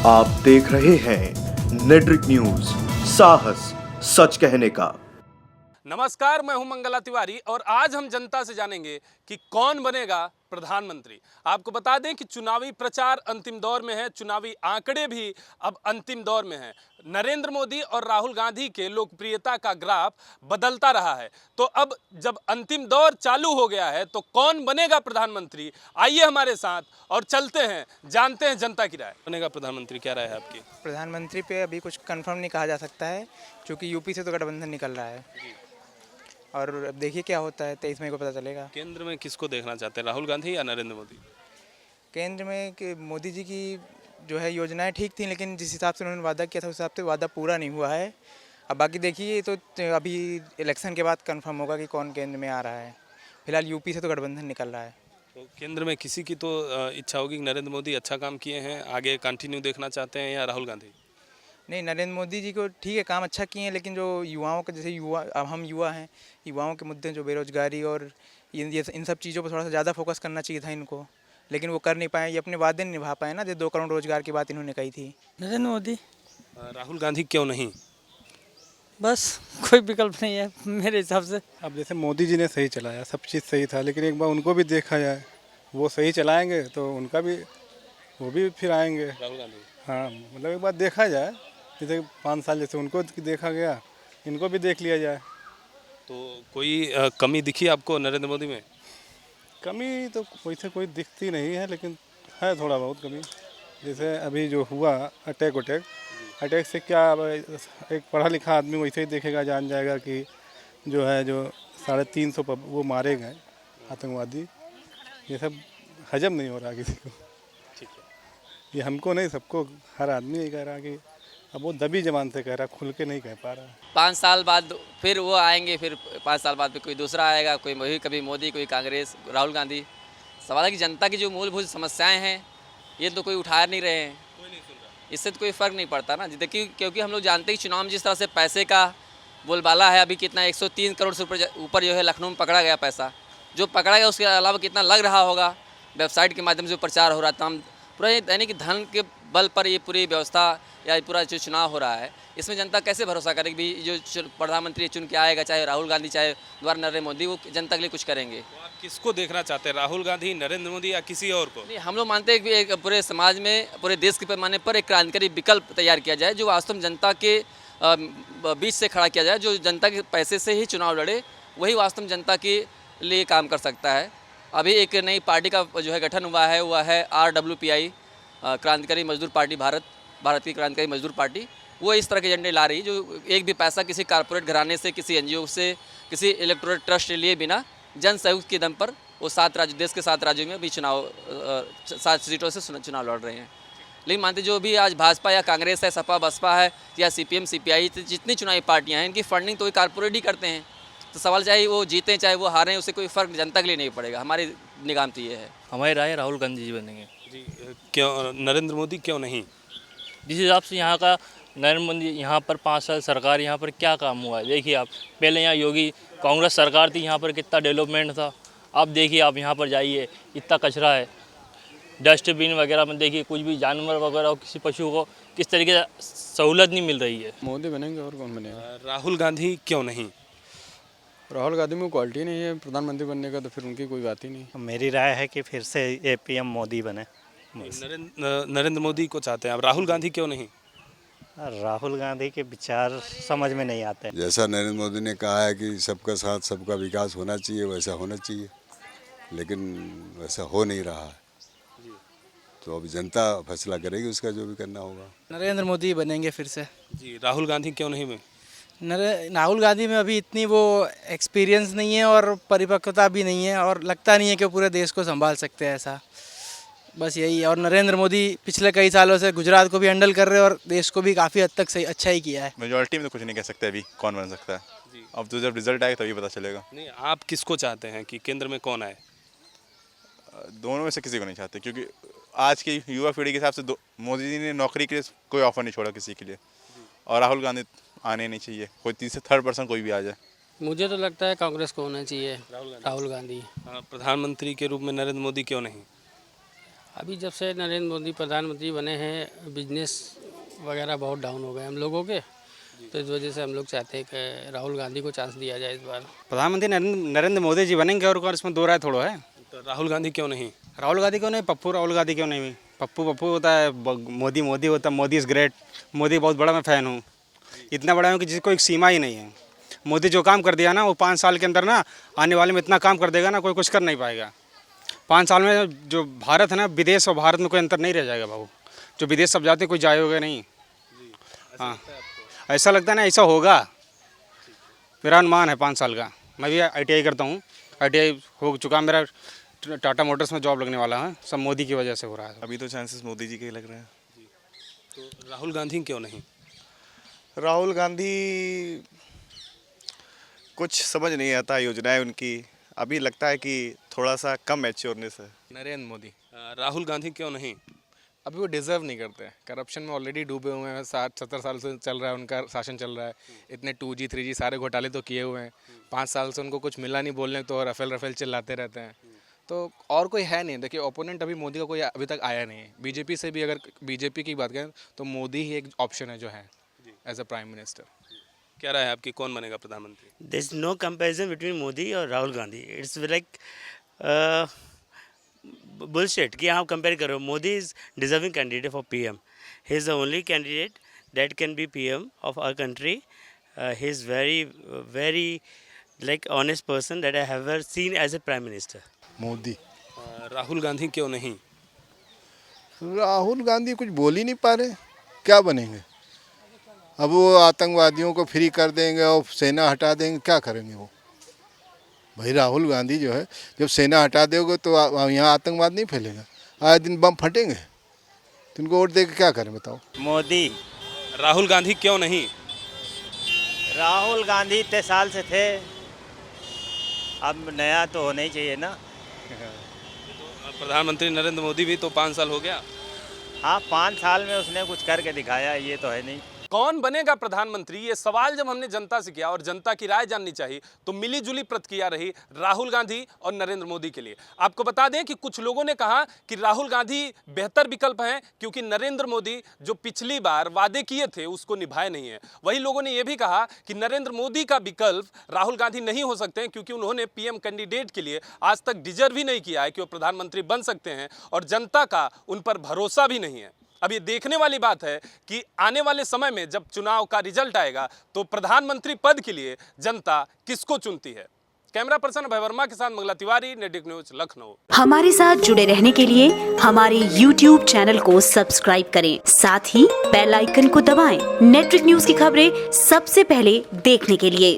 आप देख रहे हैं नेट्रिक न्यूज, साहस सच कहने का। नमस्कार, मैं हूं मंगला तिवारी और आज हम जनता से जानेंगे कि कौन बनेगा प्रधानमंत्री। आपको बता दें कि चुनावी प्रचार अंतिम दौर में है, चुनावी आंकड़े भी अब अंतिम दौर में हैं। नरेंद्र मोदी और राहुल गांधी के लोकप्रियता का ग्राफ बदलता रहा है, तो अब जब अंतिम दौर चालू हो गया है तो कौन बनेगा प्रधानमंत्री, आइए हमारे साथ और चलते हैं, जानते हैं जनता की राय। बनेगा प्रधानमंत्री, क्या राय है आपकी? प्रधानमंत्री पे अभी कुछ कंफर्म नहीं कहा जा सकता है, क्योंकि यूपी से तो गठबंधन निकल रहा है और अब देखिए क्या होता है, 23 मई को पता चलेगा। केंद्र में किसको देखना चाहते हैं, राहुल गांधी या नरेंद्र मोदी? केंद्र में कि मोदी जी की जो है योजनाएं ठीक थी, लेकिन जिस हिसाब से उन्होंने वादा किया था उस हिसाब से वादा पूरा नहीं हुआ है। अब बाकी देखिए, तो अभी इलेक्शन के बाद कंफर्म होगा कि कौन केंद्र में आ रहा है। फिलहाल यूपी से तो गठबंधन निकल रहा है। तो केंद्र में किसी की तो इच्छा होगी कि नरेंद्र मोदी अच्छा काम किए हैं, आगे कंटिन्यू देखना चाहते हैं, या राहुल गांधी? नहीं, नरेंद्र मोदी जी को ठीक है, काम अच्छा किए हैं, लेकिन जो युवाओं का, जैसे युवा, अब हम युवा हैं, युवाओं के मुद्दे जो बेरोजगारी और इन सब चीज़ों पर थोड़ा सा ज़्यादा फोकस करना चाहिए था इनको, लेकिन वो कर नहीं पाए। ये अपने वादे नहीं निभा पाए ना, जो 2 करोड़ रोजगार की बात इन्होंने कही थी। नरेंद्र मोदी। राहुल गांधी क्यों नहीं? बस कोई विकल्प नहीं है मेरे हिसाब से। अब जैसे मोदी जी ने सही चलाया, सब चीज़ सही था, लेकिन एक बार उनको भी देखा जाए, वो सही चलाएंगे तो उनका भी, वो भी फिर आएंगे। राहुल गांधी? हाँ, मतलब एक बार देखा जाए, जैसे 5 साल जैसे उनको देखा गया, इनको भी देख लिया जाए। तो कोई कमी दिखी आपको नरेंद्र मोदी में? कमी तो वैसे कोई दिखती नहीं है, लेकिन है थोड़ा बहुत कमी। जैसे अभी जो हुआ अटैक से क्या, एक पढ़ा लिखा आदमी वैसे ही देखेगा, जान जाएगा कि जो है, जो 350 वो मारे गए आतंकवादी, ये सब हजम नहीं हो रहा किसी को। ठीक है, ये हमको नहीं, सबको, हर आदमी ये कह रहा कि अब वो दबी जबान से कह रहा, खुल के नहीं कह पा रहा। 5 साल बाद फिर वो आएंगे, फिर 5 साल बाद फिर कोई दूसरा आएगा, कोई वही, कभी मोदी, कोई कांग्रेस, राहुल गांधी। सवाल है कि जनता की जो मूलभूत समस्याएं हैं ये तो कोई उठा नहीं रहे हैं, कोई नहीं सुन रहा। इससे तो कोई फ़र्क नहीं पड़ता ना। देखिए, क्योंकि हम लोग जानते हैं कि चुनाव में जिस तरह से पैसे का बोलबाला है, अभी कितना 103 करोड़ से ऊपर जो है लखनऊ में पकड़ा गया पैसा, जो पकड़ा गया उसके अलावा कितना लग रहा होगा, वेबसाइट के माध्यम से प्रचार हो रहा था। पूरा यानी कि धन के बल पर ये पूरी व्यवस्था या पूरा जो चुनाव हो रहा है, इसमें जनता कैसे भरोसा करेगी भी जो प्रधानमंत्री चुन के आएगा, चाहे राहुल गांधी चाहे दोबारा नरेंद्र मोदी, वो जनता के लिए कुछ करेंगे। तो आप किसको देखना चाहते हैं, राहुल गांधी, नरेंद्र मोदी या किसी और को? नहीं, हम लोग मानते हैं कि एक पूरे समाज में, पूरे देश के पैमाने पर एक क्रांतिकारी विकल्प तैयार किया जाए, जो वास्तव में जनता के बीच से खड़ा किया जाए, जो जनता के पैसे से ही चुनाव लड़े, वही वास्तव में जनता के लिए काम कर सकता है। अभी एक नई पार्टी का जो है गठन हुआ है, वह है RWPI, क्रांतिकारी मजदूर पार्टी, भारत की क्रांतिकारी मजदूर पार्टी। वो इस तरह के एजेंडे ला रही है, जो एक भी पैसा किसी कारपोरेट घराने से, किसी NGO से, किसी इलेक्टोरल ट्रस्ट लिए बिना जन सहयोग के दम पर वो 7 राज्य, देश के 7 राज्यों में भी चुनाव 7 सीटों से चुनाव लड़ रहे हैं। लेकिन मानते जो भी आज भाजपा या कांग्रेस है, सपा बसपा है, या CPM CPI, जितनी चुनावी पार्टियाँ हैं, इनकी फंडिंग तो वही कारपोरेट ही करते हैं। तो सवाल चाहे वो जीतें चाहे वो हारें, उससे कोई फ़र्क जनता के लिए नहीं पड़ेगा। हमारी निगाह तो ये है। हमारी राय राहुल गांधी जी बनेंगे। जी, क्यों नरेंद्र मोदी क्यों नहीं? जिस हिसाब से यहाँ का नरेंद्र मोदी, यहाँ पर 5 साल सरकार, यहाँ पर क्या काम हुआ है देखिए आप। पहले यहाँ योगी कांग्रेस सरकार थी, यहाँ पर कितना डेवलपमेंट था। अब देखिए आप यहाँ पर जाइए, इतना कचरा है, डस्टबिन वगैरह में देखिए, कुछ भी जानवर वगैरह किसी पशु को किस तरीके से सहूलत नहीं मिल रही है। मोदी बनेंगे, और कौन बनेगा? राहुल गांधी क्यों नहीं? राहुल गांधी में क्वालिटी नहीं है प्रधानमंत्री बनने का, तो फिर उनकी कोई बात ही नहीं। मेरी राय है कि फिर से PM मोदी बने। नरेंद्र मोदी को चाहते हैं आप, राहुल गांधी क्यों नहीं? राहुल गांधी के विचार समझ में नहीं आते। जैसा नरेंद्र मोदी ने कहा है कि सबका साथ सबका विकास होना चाहिए, वैसा होना चाहिए, लेकिन वैसा हो नहीं रहा है। तो अभी जनता फैसला करेगी, उसका जो भी करना होगा। नरेंद्र मोदी बनेंगे फिर से। जी, राहुल गांधी क्यों नहीं में? राहुल गांधी में अभी इतनी वो एक्सपीरियंस नहीं है और परिपक्वता भी नहीं है, और लगता नहीं है कि पूरे देश को संभाल सकते हैं, ऐसा बस यही है। और नरेंद्र मोदी पिछले कई सालों से गुजरात को भी हैंडल कर रहे हैं और देश को भी काफ़ी हद तक सही अच्छा ही किया है। मेजॉरिटी में तो कुछ नहीं कह सकते अभी कौन बन सकता है, अब तो जब रिजल्ट आएगा तभी पता चलेगा। नहीं, आप किसको चाहते हैं कि केंद्र में कौन आए? दोनों में से किसी को नहीं चाहते, क्योंकि आज की युवा पीढ़ी के हिसाब से मोदी जी ने नौकरी के लिए कोई ऑफर नहीं छोड़ा किसी के लिए, और राहुल गांधी आने नहीं चाहिए, कोई 3 से 3rd पर्सन कोई भी आ जाए। मुझे तो लगता है कांग्रेस को होना चाहिए, राहुल गांधी। प्रधानमंत्री के रूप में नरेंद्र मोदी क्यों नहीं? अभी जब से नरेंद्र मोदी प्रधानमंत्री बने हैं बिजनेस वगैरह बहुत डाउन हो गए हम लोगों के, तो इस वजह से हम लोग चाहते हैं कि राहुल गांधी को चांस दिया जाए इस बार। प्रधानमंत्री नरेंद्र मोदी जी बनेंगे और इसमें दो राय थोड़ा है। तो राहुल गांधी क्यों नहीं? राहुल गांधी क्यों नहीं? राहुल गांधी क्यों नहीं? पप्पू होता है, मोदी होता है। Modi is great. मोदी बहुत बड़ा मैं फ़ैन हूँ, इतना बड़ा हूँ कि जिसको एक सीमा ही नहीं है। मोदी जो काम कर दिया ना, वो 5 साल के अंदर ना आने वाले में इतना काम कर देगा ना, कोई कुछ कर नहीं पाएगा। 5 साल में जो भारत है ना, विदेश और भारत में कोई अंतर नहीं रह जाएगा बाबू। जो विदेश सब जाते हैं कोई जाएगा नहीं। हाँ, ऐसा लगता है ना, ऐसा होगा। मेरा अनुमान है 5 साल का। मैं भी ITI करता हूँ, ITI हो चुका, मेरा टाटा मोटर्स में जॉब लगने वाला है। सब मोदी की वजह से हो रहा है। अभी तो चांसेस मोदी जी के लग रहे हैं। तो राहुल गांधी क्यों नहीं? राहुल गांधी कुछ समझ नहीं आता, योजनाएं उनकी अभी लगता है कि थोड़ा सा कम मैच्योरनेस है। नरेंद्र मोदी। राहुल गांधी क्यों नहीं? अभी वो डिज़र्व नहीं करते। करप्शन में ऑलरेडी डूबे हुए हैं। 60-70 साल से चल रहा है उनका शासन चल रहा है। इतने 2G 3G सारे घोटाले तो किए हुए हैं। 5 साल से उनको कुछ मिला नहीं, बोलने तो रफेल चिल्लाते रहते हैं। तो और कोई है नहीं। देखिए, ओपोनेंट अभी मोदी का कोई अभी तक आया नहीं है। बीजेपी से भी अगर बीजेपी की बात करें तो मोदी ही एक ऑप्शन है जो है एज अ प्राइम मिनिस्टर। क्या राय है आपकी, कौन बनेगा प्रधानमंत्री? There is no comparison between Modi और Rahul Gandhi. It's like bullshit कि आप कंपेयर करो। Modi is deserving candidate for PM। He is the only candidate that can be PM of our country. He is very like honest person that I have ever seen as a prime minister. Modi. Rahul Gandhi क्यों नहीं? राहुल गांधी कुछ बोल ही नहीं पा रहे, क्या बनेंगे? अब वो आतंकवादियों को फ्री कर देंगे और सेना हटा देंगे, क्या करेंगे वो? भाई राहुल गांधी जो है, जब सेना हटा दोगे तो यहाँ आतंकवाद नहीं फैलेगा। आए दिन बम फटेंगे, तो इनको वोट देकर क्या करें बताओ? मोदी। राहुल गांधी क्यों नहीं? राहुल गांधी इतने साल से थे, अब नया तो होना ही चाहिए ना। प्रधानमंत्री नरेंद्र मोदी भी तो 5 साल हो गया। हाँ, 5 साल में उसने कुछ करके दिखाया, ये तो है नहीं। कौन बनेगा प्रधानमंत्री, ये सवाल जब हमने जनता से किया और जनता की राय जाननी चाहिए तो मिली जुली प्रतिक्रिया रही राहुल गांधी और नरेंद्र मोदी के लिए। आपको बता दें कि कुछ लोगों ने कहा कि राहुल गांधी बेहतर विकल्प हैं क्योंकि नरेंद्र मोदी जो पिछली बार वादे किए थे उसको निभाए नहीं है। वही लोगों ने यह भी कहा कि नरेंद्र मोदी का विकल्प राहुल गांधी नहीं हो सकते हैं क्योंकि उन्होंने PM कैंडिडेट के लिए आज तक डिजर्व ही नहीं किया है कि वो प्रधानमंत्री बन सकते हैं और जनता का उन पर भरोसा भी नहीं है। अब ये देखने वाली बात है कि आने वाले समय में जब चुनाव का रिजल्ट आएगा तो प्रधानमंत्री पद के लिए जनता किसको चुनती है। कैमरा पर्सन अभय वर्मा के साथ मंगला तिवारी, नेटवर्क न्यूज, लखनऊ। हमारे साथ जुड़े रहने के लिए हमारे YouTube चैनल को सब्सक्राइब करें, साथ ही बेल आइकन को दबाएं। नेटवर्क न्यूज की खबरें सबसे पहले देखने के लिए।